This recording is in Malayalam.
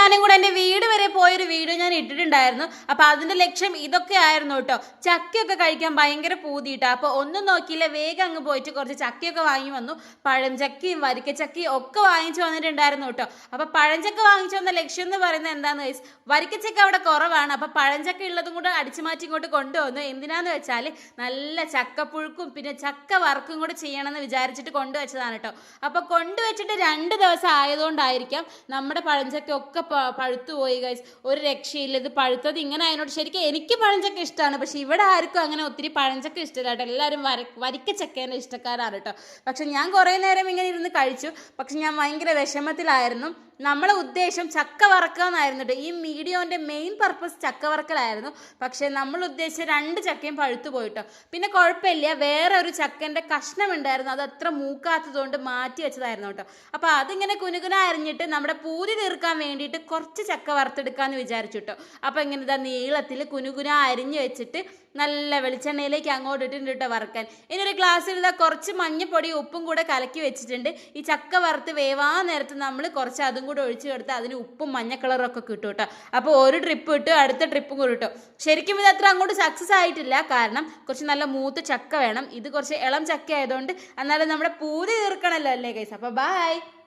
ഞാനും കൂടെ എൻ്റെ വീട് വരെ പോയൊരു വീഡിയോ ഞാൻ ഇട്ടിട്ടുണ്ടായിരുന്നു. അപ്പോൾ അതിൻ്റെ ലക്ഷ്യം ഇതൊക്കെ ആയിരുന്നു കേട്ടോ. ചക്കയൊക്കെ കഴിക്കാൻ ഭയങ്കര പൂതിയിട്ടോ. അപ്പോൾ ഒന്നും നോക്കിയില്ല, വേഗം അങ്ങ് പോയിട്ട് കുറച്ച് ചക്കയൊക്കെ വാങ്ങി വന്നു. പഴംചക്കയും വരിക്കച്ചക്കയും ഒക്കെ വാങ്ങിച്ചു വന്നിട്ടുണ്ടായിരുന്നു കേട്ടോ. അപ്പോൾ പഴംചക്ക വാങ്ങിച്ചു വന്ന ലക്ഷ്യം എന്ന് പറയുന്നത് എന്താണെന്ന് വെച്ചാൽ വരിക്കച്ചക്ക അവിടെ കുറവാണ്. അപ്പോൾ പഴംചക്ക ഉള്ളതും കൂടെ അടിച്ചു മാറ്റി ഇങ്ങോട്ട് കൊണ്ടുവന്നു. എന്തിനാന്ന് വെച്ചാൽ നല്ല ചക്കപ്പുഴുക്കും പിന്നെ ചക്ക വറുക്കും കൂടെ ചെയ്യണമെന്ന് വിചാരിച്ചിട്ട് കൊണ്ടുവച്ചതാണ് കേട്ടോ. അപ്പോൾ കൊണ്ടുവച്ചിട്ട് 2 ദിവസം ആയതുകൊണ്ടായിരിക്കാം നമ്മുടെ പഴഞ്ചക്ക ഒക്കെ പഴുത്തു പോയി ഗൈസ്. ഒരു രക്ഷയില്ല, ഇത് പഴുത്തത് ഇങ്ങനെ അതിനോട്. ശരിക്കും എനിക്ക് പഴഞ്ചക്ക ഇഷ്ടമാണ്, പക്ഷെ ഇവിടെ ആർക്കും അങ്ങനെ ഒത്തിരി പഴഞ്ചക്ക ഇഷ്ടമില്ല കേട്ടോ. എല്ലാവരും വരിക്കച്ചക്കേൻ്റെ ഇഷ്ടക്കാരാണ് കേട്ടോ. പക്ഷെ ഞാൻ കുറേ നേരം ഇങ്ങനെ ഇരുന്ന് കഴിച്ചു. പക്ഷെ ഞാൻ ഭയങ്കര വിഷമത്തിലായിരുന്നു. നമ്മളെ ഉദ്ദേശം ചക്ക വറക്കുക എന്നായിരുന്നു കേട്ടോ. ഈ വീഡിയോൻ്റെ മെയിൻ പർപ്പസ് ചക്ക വറക്കലായിരുന്നു. പക്ഷെ നമ്മൾ ഉദ്ദേശിച്ച 2 ചക്കയും പഴുത്തു പോയിട്ടോ. പിന്നെ കുഴപ്പമില്ല, വേറെ ഒരു ചക്കൻ്റെ കഷ്ണം ഉണ്ടായിരുന്നു, അത് അത്ര മൂക്കാത്തതുകൊണ്ട് മാറ്റി വെച്ചതായിരുന്നു കേട്ടോ. അപ്പോൾ അതിങ്ങനെ കുനുകുന അരിഞ്ഞിട്ട് നമ്മുടെ പൂതി തീർക്കാൻ വേണ്ടിയിട്ട് കുറച്ച് ചക്ക വറുത്തെടുക്കാമെന്ന് വിചാരിച്ചു കേട്ടോ. അപ്പോൾ ഇങ്ങനെ ഇതാ നീളത്തിൽ കുനുകുന അരിഞ്ഞ് വെച്ചിട്ട് നല്ല വെളിച്ചെണ്ണയിലേക്ക് അങ്ങോട്ട് ഇട്ടിട്ടുണ്ട് കേട്ടോ വറുക്കാൻ. ഇനി ഒരു ഗ്ലാസ്സിൽ ഇതാ കുറച്ച് മഞ്ഞപ്പൊടി ഉപ്പും കൂടെ കലക്കി വെച്ചിട്ടുണ്ട്. ഈ ചക്ക വറുത്ത് വേവാൻ നേരത്ത് നമ്മൾ കുറച്ച് അതും കൂടെ ഒഴിച്ച് കൊടുത്ത് അതിന് ഉപ്പും മഞ്ഞ കളറൊക്കെ കിട്ടും കേട്ടോ. അപ്പോൾ ഒരു ട്രിപ്പ് ഇട്ട് അടുത്ത ട്രിപ്പും കൂടി കിട്ടും. ശരിക്കും ഇത് അത്ര അങ്ങോട്ട് സക്സസ് ആയിട്ടില്ല, കാരണം കുറച്ച് നല്ല മൂത്ത ചക്ക വേണം. ഇത് കുറച്ച് ഇളം ചക്ക ആയതുകൊണ്ട് എന്നാലും നമ്മുടെ പൂതി തീർക്കണമല്ലോ അല്ലേ ഗൈസ്. അപ്പോൾ ബൈ.